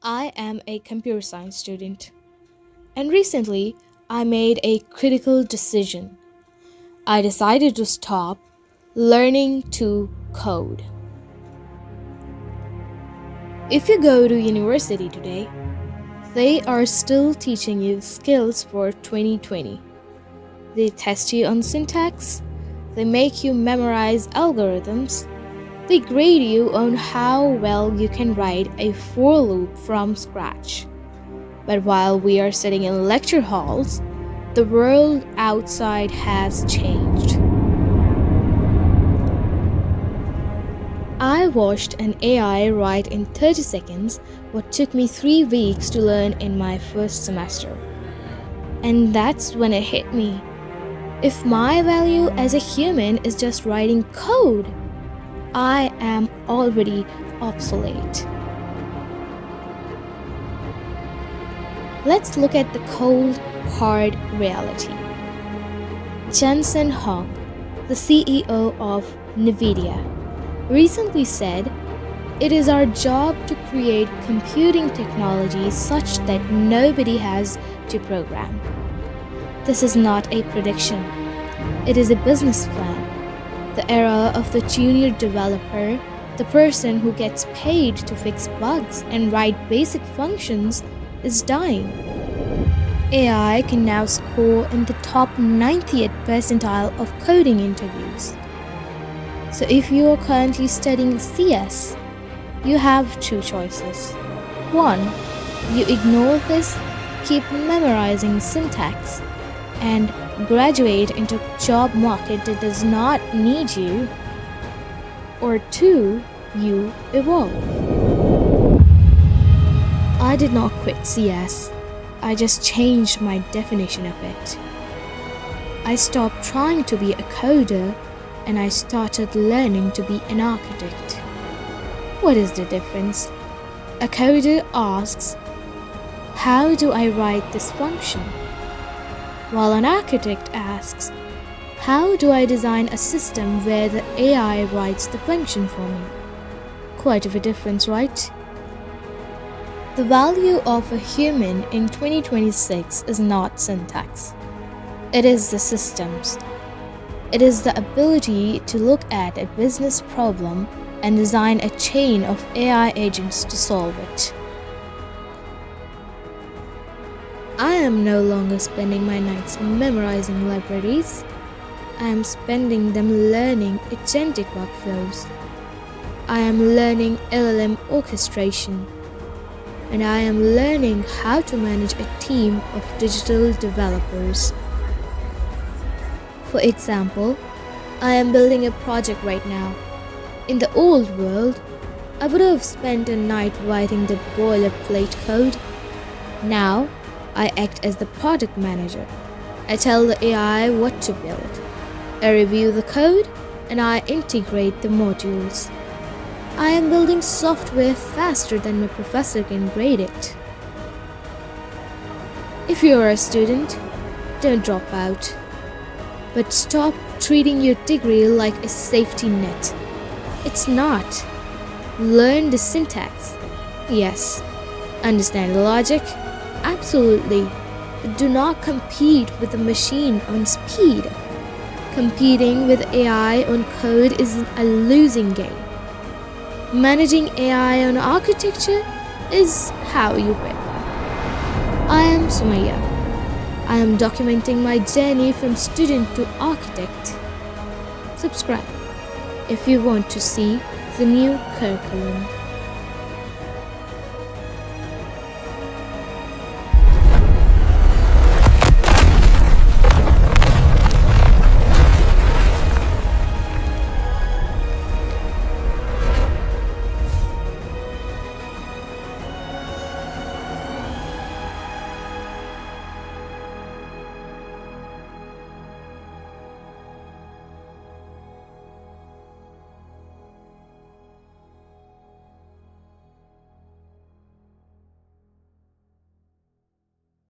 I am a computer science student, and recently I made a critical decision. I decided to stop learning to code. If you go to university today, they are still teaching you skills for 2020. They test you on syntax, they make you memorize algorithms, they grade you on how well you can write a for loop from scratch. But while we are sitting in lecture halls, the world outside has changed. I watched an AI write in 30 seconds what took me 3 weeks to learn in my first semester. And that's when it hit me. If my value as a human is just writing code, I am already obsolete. Let's look at the cold, hard reality. Jensen Huang, the CEO of Nvidia, recently said, "It is our job to create computing technology such that nobody has to program." This is not a prediction, it is a business plan. The era of the junior developer, the person who gets paid to fix bugs and write basic functions, is dying. AI can now score in the top 90th percentile of coding interviews. So if you are currently studying CS, you have two choices. One, you ignore this, keep memorizing syntax, and graduate into a job market that does not need you. Or two, you evolve. I did not quit CS. I just changed my definition of it. I stopped trying to be a coder and I started learning to be an architect. What is the difference? A coder asks, "How do I write this function?" While an architect asks, "How do I design a system where the AI writes the function for me?" Quite of a difference, right? The value of a human in 2026 is not syntax. It is the systems. It is the ability to look at a business problem and design a chain of AI agents to solve it. I am no longer spending my nights memorizing libraries. I am spending them learning agentic workflows. I am learning LLM orchestration. And I am learning how to manage a team of digital developers. For example, I am building a project right now. In the old world, I would have spent a night writing the boilerplate code. Now, I act as the project manager. I tell the AI what to build. I review the code and I integrate the modules. I am building software faster than my professor can grade it. If you are a student, don't drop out. But stop treating your degree like a safety net. It's not. Learn the syntax. Yes. Understand the logic? Absolutely. But do not compete with the machine on speed. Competing with AI on code is a losing game. Managing AI on architecture is how you win. I am Summiya. I am documenting my journey from student to architect. Subscribe if you want to see the new curriculum.